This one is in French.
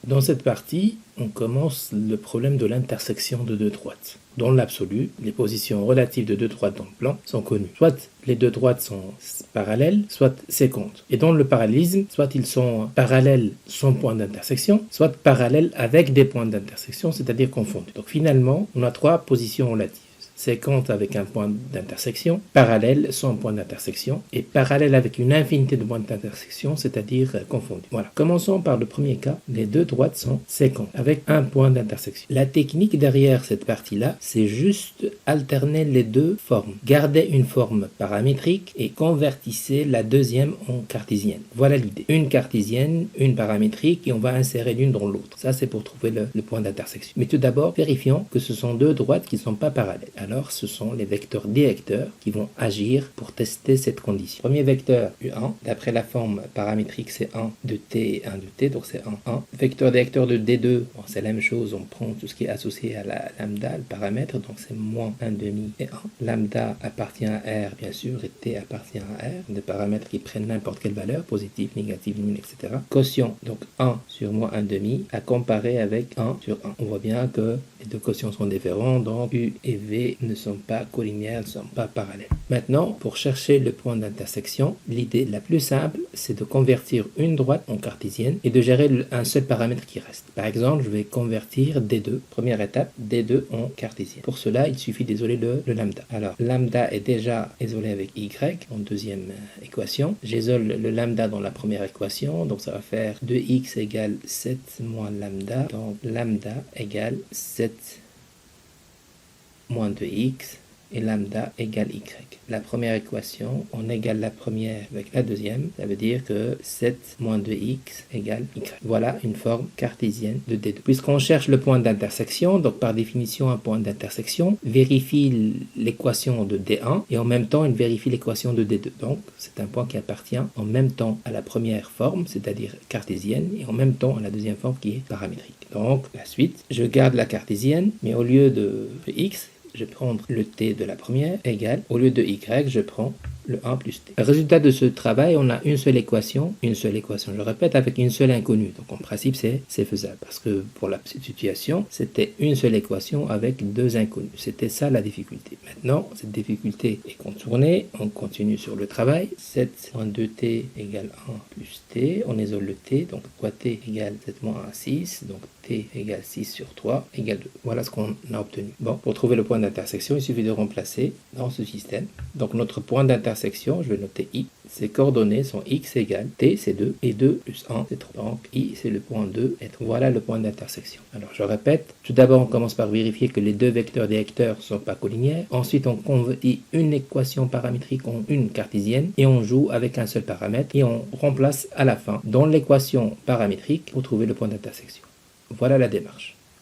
Dans cette partie, on commence le problème de l'intersection de deux droites. Dans l'absolu, les positions relatives de deux droites dans le plan sont connues. Soit les deux droites sont parallèles, soit séquentes. Et dans le parallélisme, soit ils sont parallèles sans point d'intersection, soit parallèles avec des points d'intersection, c'est-à-dire confondus. Donc finalement, on a trois positions relatives. Séquente avec un point d'intersection, parallèle sans point d'intersection, et parallèle avec une infinité de points d'intersection, c'est-à-dire confondus. Voilà. Commençons par le premier cas. Les deux droites sont séquentes, avec un point d'intersection. La technique derrière cette partie-là, c'est juste alterner les deux formes. Gardez une forme paramétrique et convertissez la deuxième en cartésienne. Voilà l'idée. Une cartésienne, une paramétrique, et on va insérer l'une dans l'autre. Ça, c'est pour trouver le point d'intersection. Mais tout d'abord, vérifions que ce sont deux droites qui ne sont pas parallèles. Alors, ce sont les vecteurs directeurs qui vont agir pour tester cette condition. Premier vecteur, U1, d'après la forme paramétrique, c'est 1 de t et 1 de t, donc c'est 1, 1. Vecteur directeur de D2, bon, c'est la même chose, on prend tout ce qui est associé à la lambda, le paramètre, donc c'est moins 1 demi et 1. Lambda appartient à R, bien sûr, et t appartient à R, des paramètres qui prennent n'importe quelle valeur, positive, négative, nulle, etc. Quotient, donc 1 sur moins 1 demi, à comparer avec 1 sur 1. On voit bien que les deux quotients sont différents, donc U et V ne sont pas collinéaires, ne sont pas parallèles. Maintenant, pour chercher le point d'intersection, l'idée la plus simple, c'est de convertir une droite en cartésienne et de gérer un seul paramètre qui reste. Par exemple, je vais convertir D2, première étape, D2 en cartésienne. Pour cela, il suffit d'isoler le lambda. Alors, lambda est déjà isolé avec Y en deuxième équation. J'isole le lambda dans la première équation, donc ça va faire 2x égale 7 moins lambda, donc lambda égale 7 moins 2x et lambda égale y. La première équation, on égale la première avec la deuxième, ça veut dire que 7 moins 2x égale y. Voilà une forme cartésienne de D2. Puisqu'on cherche le point d'intersection, donc par définition un point d'intersection vérifie l'équation de D1 et en même temps il vérifie l'équation de D2. Donc c'est un point qui appartient en même temps à la première forme, c'est-à-dire cartésienne, et en même temps à la deuxième forme qui est paramétrique. Donc la suite, je garde la cartésienne, mais au lieu de x, je vais prendre le t de la première égale, au lieu de y, je prends le 1 plus t. Résultat de ce travail, on a une seule équation, je répète, avec une seule inconnue. Donc en principe, c'est faisable. Parce que pour la situation, c'était une seule équation avec deux inconnues. C'était ça la difficulté. Maintenant, cette difficulté est contournée. On continue sur le travail. 7 moins 2t égale 1 plus t. On isole le t. Donc 3t égale 7 moins 1, 6. Donc t égale 6 sur 3 égale 2. Voilà ce qu'on a obtenu. Bon, pour trouver le point d'intersection, il suffit de remplacer dans ce système. Donc notre point d'intersection, je vais noter i. Ses coordonnées sont x égale t, c'est 2, et 2 plus 1, c'est 3. Donc i, c'est le point 2, et voilà le point d'intersection. Alors je répète, tout d'abord on commence par vérifier que les deux vecteurs directeurs ne sont pas collinéaires. Ensuite on convertit une équation paramétrique en une cartésienne, et on joue avec un seul paramètre, et on remplace à la fin dans l'équation paramétrique pour trouver le point d'intersection. Voilà la démarche.